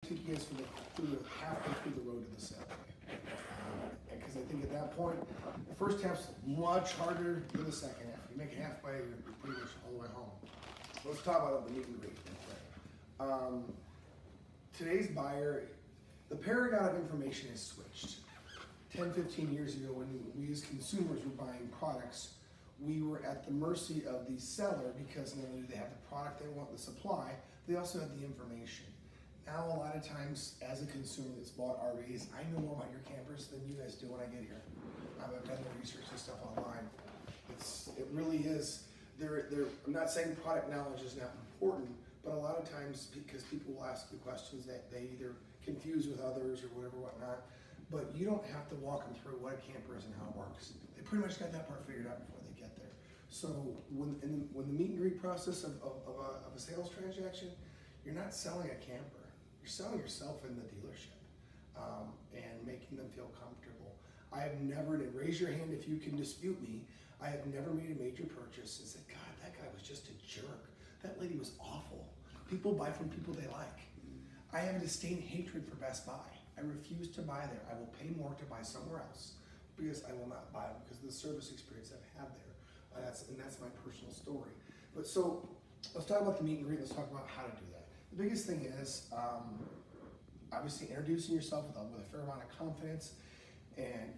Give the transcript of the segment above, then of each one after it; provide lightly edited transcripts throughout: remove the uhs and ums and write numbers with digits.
take you guys through the halfway through the road to the sale. Because I think at that point, the first half's much harder than the second half. You make it halfway, you're pretty much all the way home. Let's talk about the meet and greet. Today's buyer, the paradigm of information has switched. 10, 15 years ago, when we as consumers were buying products, we were at the mercy of the seller because not only do they have the product they want, the supply, they also have the information. Now, a lot of times, as a consumer that's bought RVs, I know more about your campers than you guys do when I get here. I've done the research and stuff online. It really is. I'm not saying product knowledge is not important, but a lot of times, because people will ask you questions that they either confuse with others or whatnot, but you don't have to walk them through what a camper is and how it works. They pretty much got that part figured out before they get there. So when the meet and greet process of a sales transaction, you're not selling a camper. You're selling yourself in the dealership and making them feel comfortable. I have never, and raise your hand if you can dispute me, I have never made a major purchase and said, God, that guy was just a jerk. That lady was awful. People buy from people they like. I have a disdain hatred for Best Buy. I refuse to buy there. I will pay more to buy somewhere else because I will not buy them because of the service experience I've had there. And that's my personal story. But so let's talk about the meet and greet. Let's talk about how to do that. The biggest thing is obviously introducing yourself with a fair amount of confidence and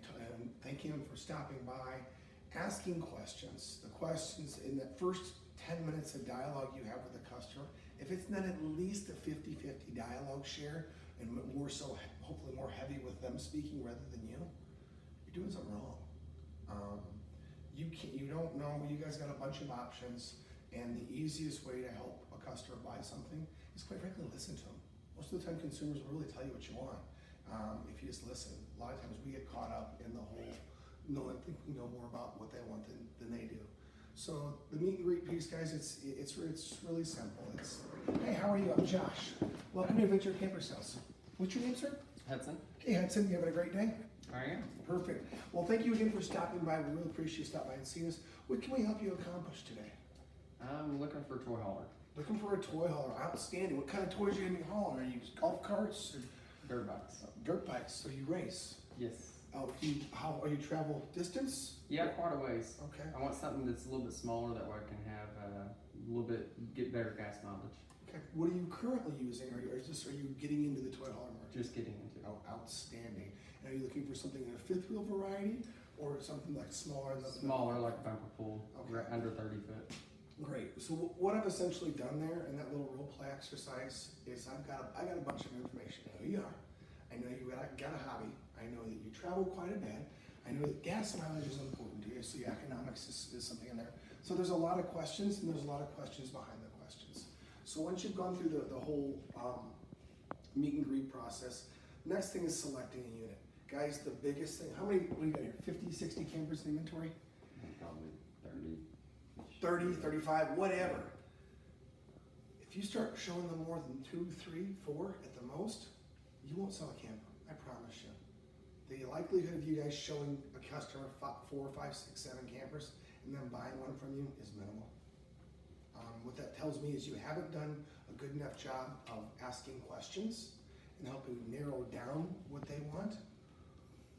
thanking them for stopping by, asking questions. The questions in that first 10 minutes of dialogue you have with the customer, if it's not at least a 50-50 dialogue share and more so, hopefully more heavy with them speaking rather than you, you're doing something wrong. You don't know, you guys got a bunch of options, and the easiest way to help a customer buy something is, quite frankly, listen to them. Most of the time, consumers will really tell you what you want if you just listen. A lot of times we get caught up in the whole, no, I think we know more about what they want than they do. So the meet and greet piece, guys, it's really simple. Hey, how are you? I'm Josh. Welcome to Adventure Camper Sales. What's your name, sir? Hudson. Hey, Hudson, you having a great day? I am. Perfect. Well, thank you again for stopping by. We really appreciate you stopping by and seeing us. What can we help you accomplish today? I'm looking for a toy hauler. Looking for a toy hauler. Outstanding. What kind of toys are you going to be hauling? Are you golf carts or Dirt bikes. dirt bikes? So you race. Yes. How are you travel distance? Yeah, quite a ways. Okay. I want something that's a little bit smaller, that way I can have a little bit, get better gas mileage. Okay. What are you currently using? Are you getting into the toy hauler market? Just getting into it. Oh, outstanding. And are you looking for something in a fifth wheel variety or something like smaller? Smaller, like a bumper pull, Okay. under 30 foot. Great. So what I've essentially done there in that little role play exercise is I got a bunch of information. I know who you are. I know you got a hobby. I know that you travel quite a bit. I know that gas mileage is important to you, so the economics is something in there. So there's a lot of questions, and there's a lot of questions behind the questions. So once you've gone through the whole meet and greet process, next thing is selecting a unit. Guys, the biggest thing, what do you got here, 50, 60 campers in inventory? Probably 30. 30, 35, whatever. If you start showing them more than 2, 3, 4 at the most, you won't sell a camper, I promise you. The likelihood of you guys showing a customer 4, 5, 6, 7 campers and then buying one from you is minimal. What that tells me is you haven't done a good enough job of asking questions and helping narrow down what they want,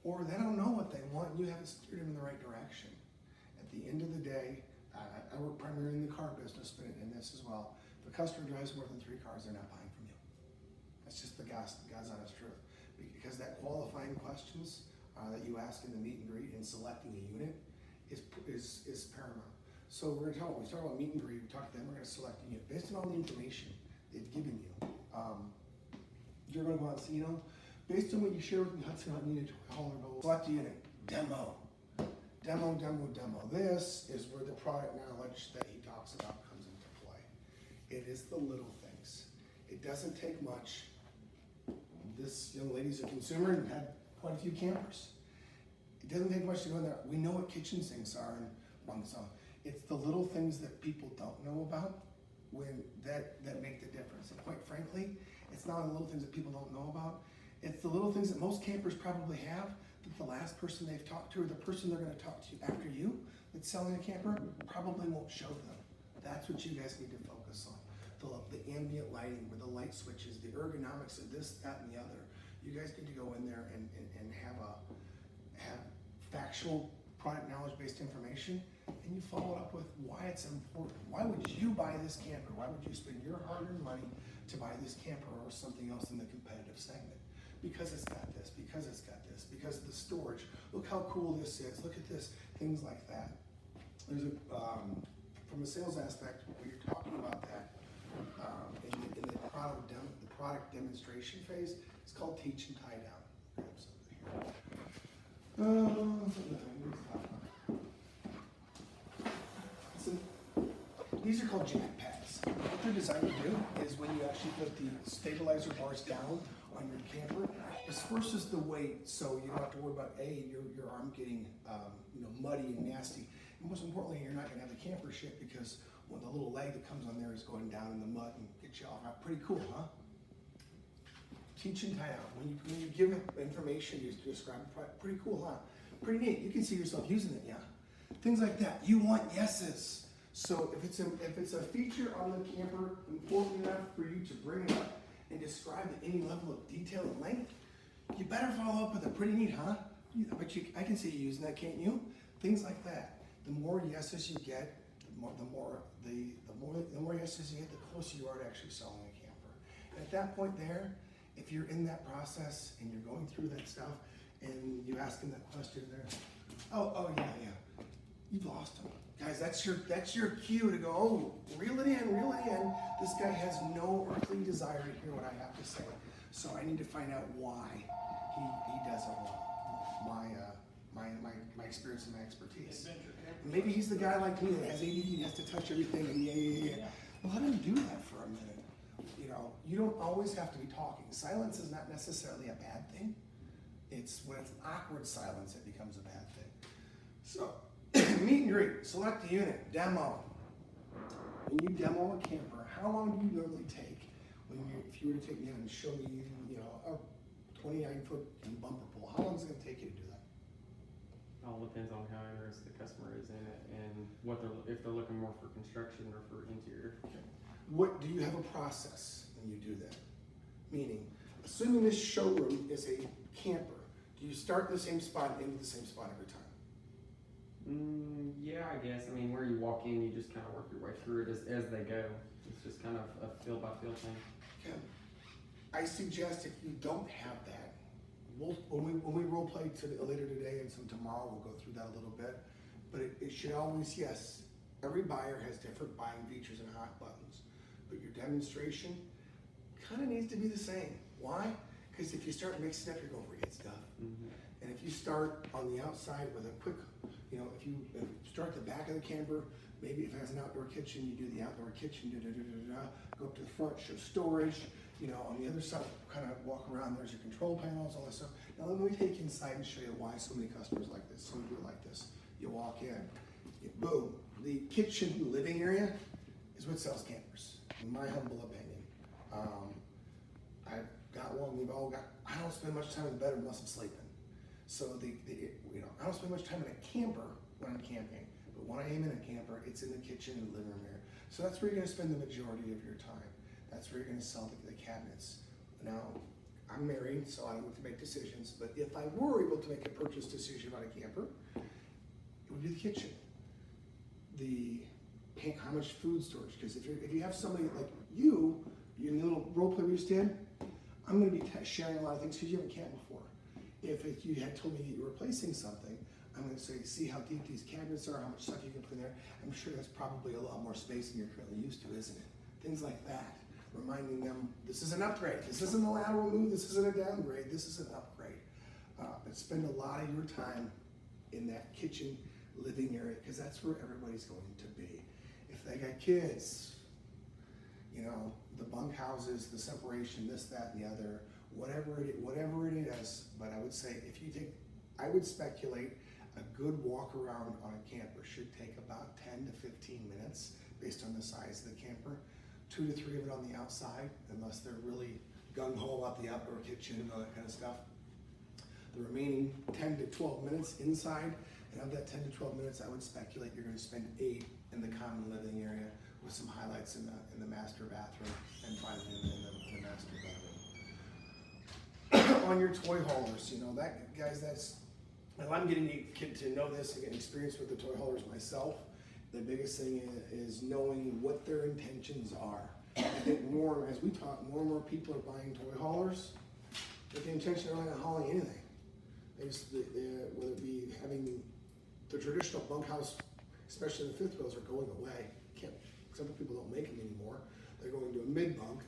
or they don't know what they want and you haven't steered them in the right direction. At the end of the day, I work primarily in the car business, but in this as well. If a customer drives more than 3 cars, they're not buying from you. That's just the God's honest truth. Because that qualifying questions that you ask in the meet and greet and selecting a unit is paramount. So we talk about meet and greet, we talk to them, we're going to select a unit. Based on all the information they've given you, you're going to go out and see, based on what you share with me, Hudson, I need a hauler, select a unit, demo. This is where the product knowledge that he talks about comes into play. It is the little things. It doesn't take much. This young lady's a consumer and had quite a few campers. It doesn't take much to go in there. We know what kitchen sinks are and bunks on. It's the little things that people don't know about that make the difference. And quite frankly, it's not the little things that people don't know about. It's the little things that most campers probably have, that the last person they've talked to or the person they're going to talk to after you that's selling a camper probably won't show them. That's what you guys need to focus on. the ambient lighting, where the light switches, the ergonomics of this, that, and the other. You guys need to go in there and have factual product knowledge based information, and you follow it up with why it's important. Why would you buy this camper? Why would you spend your hard-earned money to buy this camper or something else in the competitive segment? Because it's got this, because it's got this, because of the storage. Look how cool this is. Look at this, things like that. There's from a sales aspect, when you're talking about that, in the product demonstration phase, it's called teach and tie down. Grab something here. These are called jack pads. What they're designed to do is when you actually put the stabilizer bars down on your camper, disperses the weight so you don't have to worry about your arm getting muddy and nasty. And most importantly, you're not going to have the camper shit because the little leg that comes on there is going down in the mud and get you off. Pretty cool, huh? Teach and tie out. When you give it information, you describe it. Pretty cool, huh? Pretty neat. You can see yourself using it, yeah. Things like that. You want yeses. So if it's a feature on the camper important enough for you to bring it up and describe at any level of detail and length, you better follow up with it. Pretty neat, huh? But I can see you using that, can't you? Things like that. The more yeses you get, the more yeses you get, the closer you are to actually selling a camper. And at that point there, if you're in that process and you're going through that stuff and you ask them that question there, oh yeah, you've lost them. Guys, that's your cue to go, oh, reel it in. This guy has no earthly desire to hear what I have to say. So I need to find out why he doesn't want my experience and my expertise. And maybe he's the guy like me that has ADD and has to touch everything and yeah. Well, let him do that for a minute. You don't always have to be talking. Silence is not necessarily a bad thing. It's when it's awkward silence it becomes a bad thing. So, meet and greet, select a unit, demo. When you demo a camper, how long do you normally take if you were to take me out and show me, a 29-foot bumper pull? How long is it going to take you to do that? All depends on how interested the customer is in it and if they're looking more for construction or for interior. Okay. Do you have a process when you do that? Meaning, assuming this showroom is a camper, do you start in the same spot and end at the same spot every time? Yeah, I guess. I mean, where you walk in, you just kind of work your way through it as they go. It's just kind of a feel by feel thing. Okay. I suggest if you don't have that, when we role play later today and some tomorrow, we'll go through that a little bit. But it should always, yes, every buyer has different buying features and hot buttons. But your demonstration kind of needs to be the same. Why? Because if you start mixing up, you're going to forget stuff. Mm-hmm. And if you start on the outside with a quick, if you start the back of the camper, maybe if it has an outdoor kitchen, you do the outdoor kitchen, go up to the front, show storage, on the other side, kind of walk around, there's your control panels, all that stuff. Now let me take you inside and show you why so many customers like this, some do it like this. You walk in, boom, the kitchen living area is what sells campers, in my humble opinion. I've got one, I don't spend much time in the bedroom unless I'm sleeping. So I don't spend much time in a camper when I'm camping, but when I am in a camper, it's in the kitchen and living room area. So that's where you're going to spend the majority of your time. That's where you're going to sell the cabinets. Now, I'm married, so I don't have to make decisions, but if I were able to make a purchase decision about a camper, it would be the kitchen. How much food storage, because if you have somebody like you in the little role play we just did, I'm going to be sharing a lot of things because you haven't camped before. If you had told me that you're replacing something, I'm going to say, see how deep these cabinets are, how much stuff you can put in there. I'm sure that's probably a lot more space than you're currently used to, isn't it? Things like that. Reminding them, this is an upgrade. This isn't a lateral move. This isn't a downgrade. This is an upgrade. But spend a lot of your time in that kitchen living area because that's where everybody's going to be. If they got kids, the bunk houses, the separation, this, that, and the other, whatever it is. But I would say I would speculate a good walk around on a camper should take about 10 to 15 minutes based on the size of the camper. 2 to 3 of it on the outside, unless they're really gung-ho about the outdoor kitchen and all that kind of stuff. The remaining 10 to 12 minutes inside, and of that 10 to 12 minutes, I would speculate you're going to spend 8 in the common living area with some highlights in the master bathroom and finally in the master bedroom. On your toy haulers, you know, that guys, that's, and I'm getting to know this and get experience with the toy haulers myself. The biggest thing is knowing what their intentions are. I think more, as we talk, more and more people are buying toy haulers with the intention of not hauling anything. Whether it be having the traditional bunkhouse, especially the fifth wheels, are going away. Some people don't make them anymore. They're going to a mid bunk,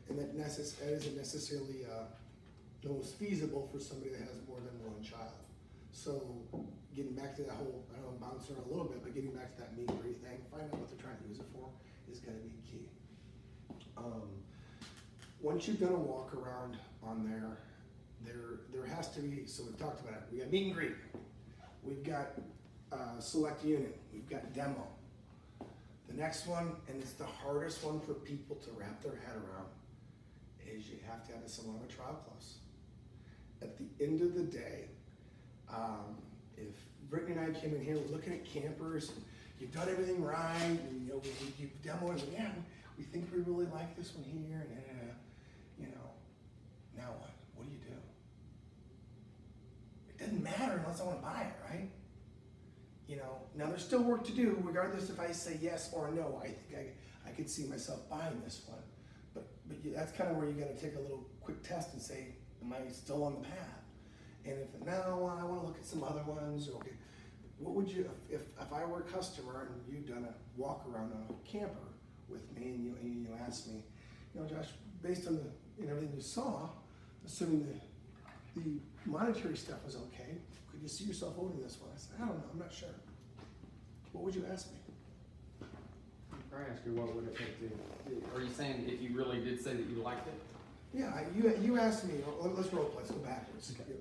and that isn't necessarily the most feasible for somebody that has more than one child. So getting back to that whole, I know I'm bouncing around a little bit, but getting back to that meet and greet thing, find out what they're trying to use it for is going to be key. Once you've done a walk around on there has to be, so we've talked about it, we got meet and greet, we've got select unit, we've got demo. The next one, and it's the hardest one for people to wrap their head around, is you have to have someone on a trial close. At the end of the day, if Brittany and I came in here, we're looking at campers, and you've done everything right, and you know, you've demoed it, yeah, we think we really like this one here, and you know, now what? What do you do? It doesn't matter unless I want to buy it, right? You know, now there's still work to do, regardless if I say yes or no. I think I could see myself buying this one, but that's kind of where you got to take a little quick test and say, am I still on the path? And if no, I want to look at some other ones. Okay, what would you, if I were a customer and you'd done a walk around on a camper with me, and you asked me, you know, Josh, based on everything you saw, assuming the monetary stuff was okay, could you see yourself owning this one? I said, I don't know, I'm not sure. What would you ask me? I asked you what would it take to, are you saying if you really did say that you liked it? Yeah, you asked me, let's role play, let's go backwards. Okay.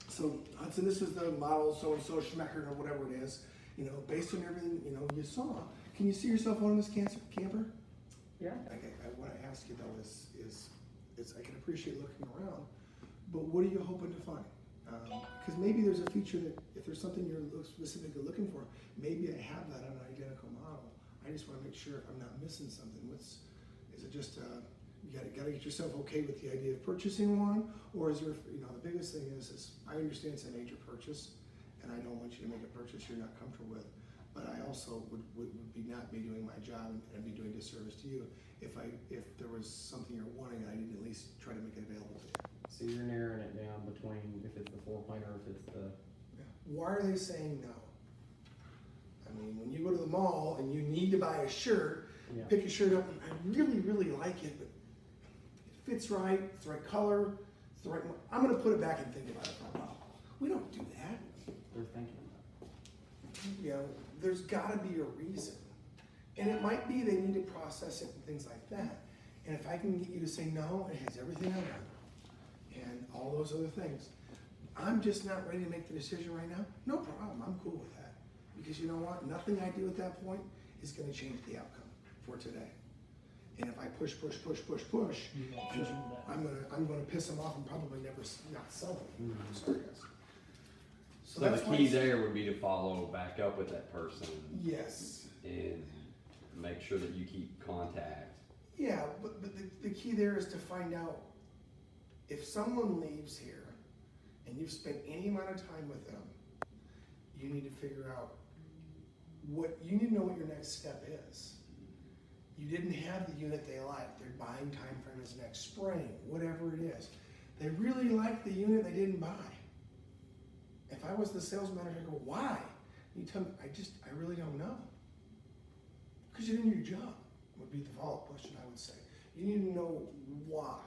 So Hudson, this is the model, so-and-so, Schmecker, or whatever it is, you know, based on everything, you know, you saw, can you see yourself owning this camper? Yeah. Okay, what I ask you though is I can appreciate looking around, but what are you hoping to find? Because maybe there's a feature that, if there's something you're specifically looking for, maybe I have that on an identical model. I just want to make sure I'm not missing something. Is it just you gotta get yourself okay with the idea of purchasing one, or is there, you know, the biggest thing is I understand it's a major purchase, and I don't want you to make a purchase you're not comfortable with, but I also would be not be doing my job and be doing disservice to you if there was something you're wanting and I didn't at least try to make it available to you. So you're narrowing it down between if it's the floor plan or if it's the. Yeah. Why are they saying no? I mean, when you go to the mall and you need to buy a shirt, Yeah. pick a shirt up, and I really, really like it, but it fits right, it's the right color, it's the right one. I'm gonna put it back and think about it for a while. We don't do that. They're thinking. You know, there's gotta be a reason. And it might be they need to process it and things like that. And if I can get you to say no, it has everything I want. And all those other things. I'm just not ready to make the decision right now. No problem, I'm cool with that. Because you know what, nothing I do at that point is gonna change the outcome for today. And if I push, I'm gonna piss them off and probably never not sell them. Mhm. Sorry guys. So the that's why key it's- there would be to follow back up with that person Yes. and make sure that you keep contact. Yeah, but the key there is to find out if someone leaves here and you've spent any amount of time with them, you need to figure out you need to know what your next step is. You didn't have the unit they like. Their buying time frame is next spring, whatever it is. They really like the unit they didn't buy. If I was the sales manager, I go, why? You tell me, I really don't know. Because you didn't do your job, would be the follow-up question I would say. You need to know why.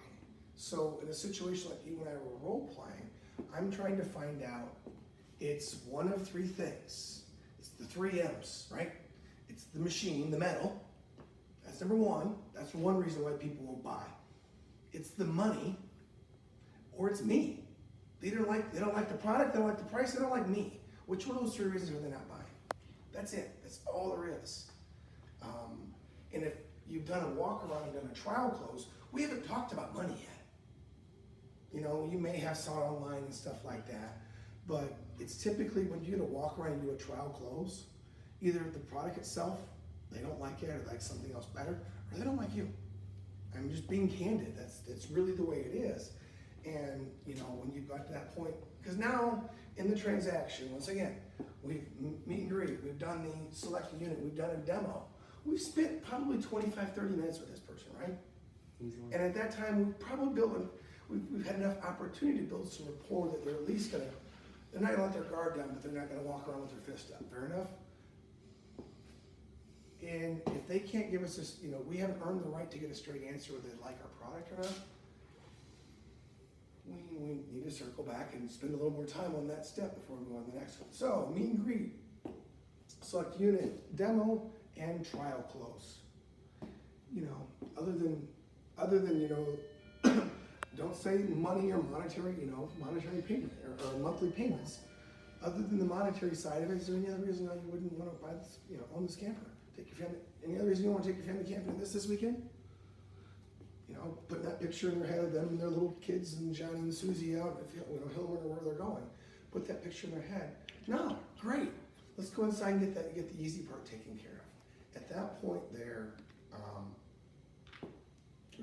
So in a situation like you and I were role playing, I'm trying to find out, it's one of three things. It's the 3 M's, right? It's the machine, the metal. That's number one. That's one reason why people won't buy. It's the money, or it's me. They don't like the product, they don't like the price, they don't like me. Which one of those 3 reasons are they not buying? That's it. That's all there is. And if you've done a walk around and done a trial close, we haven't talked about money yet. You know, you may have saw it online and stuff like that, but it's typically when you get a walk around and do a trial close, either the product itself They don't like it, or like something else better, or they don't like you. I'm just being candid. That's really the way it is. And you know, when you got to that point, because now in the transaction, once again, we've meet and greet, we've done the select unit, we've done a demo. We've spent probably 25, 30 minutes with this person, right? Easily. And at that time, we've probably we've had enough opportunity to build some rapport that they're at least they're not gonna let their guard down, but they're not gonna walk around with their fist up. Fair enough? And if they can't give us this, you know, we haven't earned the right to get a straight answer whether they like our product or not, we need to circle back and spend a little more time on that step before we go on to the next one. So, meet and greet, select unit, demo, and trial close. You know, other than you know, don't say money or monetary, you know, monetary payment or monthly payments. Other than the monetary side of it, is there any other reason why you wouldn't want to buy this, you know, own this camper? Take your family. Any other reason you want to take your family camping this weekend? You know, putting that picture in their head of them and their little kids and Johnny and Susie out, if you know, he'll wonder where they're going. Put that picture in their head. No, great. Let's go inside and get the easy part taken care of. At that point, we're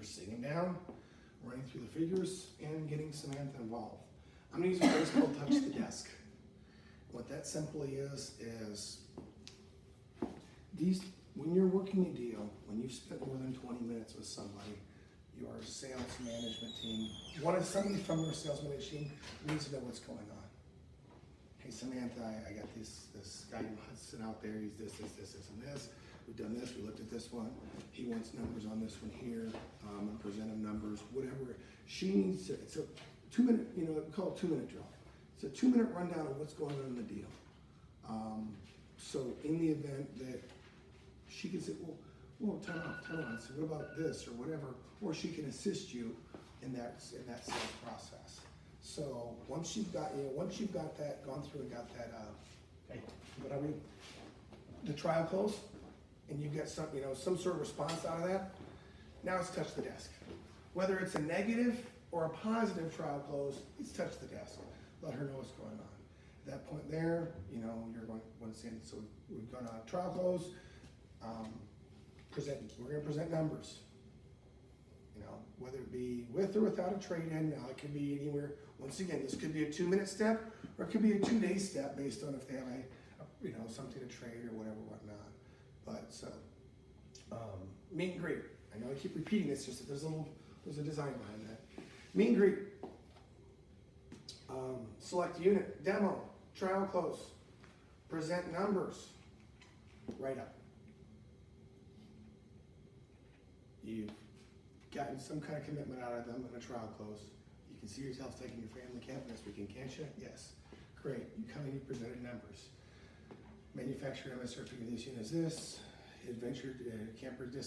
sitting down, running through the figures, and getting Samantha involved. I'm gonna use a phrase called touch the desk. What that simply is when you're working a deal, when you've spent more than 20 minutes with somebody, your sales management team, somebody from your sales management team needs to know what's going on. Hey Samantha, I got this guy Hudson out there, he's this, and this. We've done this, we looked at this one. He wants numbers on this one here, and present him numbers, whatever. She needs to, it's a 2-minute, you know, we call it 2-minute drill. It's a 2-minute rundown of what's going on in the deal. So in the event that she can say, well, time out. So what about this or whatever, or she can assist you in that sales process. So once you've got that gone through and got that, the trial close, and you get some sort of response out of that, now it's touch the desk. Whether it's a negative or a positive trial close, it's touch the desk. Let her know what's going on. At that point there, you know, you're going once in. So we've gone on trial close. We're going to present numbers. You know, whether it be with or without a trade-in. Now it could be anywhere. Once again, this could be a 2-minute step, or it could be a 2-day step based on if they have something to trade or whatnot. But so meet and greet. I know I keep repeating this, just that there's a design behind that. Meet and greet. Select unit, demo, trial close, present numbers, write up. You've gotten some kind of commitment out of them in a trial close. You can see yourself taking your family camping this weekend, can't you? Yes. Great. You come in, you presented numbers. Manufacturer MSRP of this unit is this. Adventure camper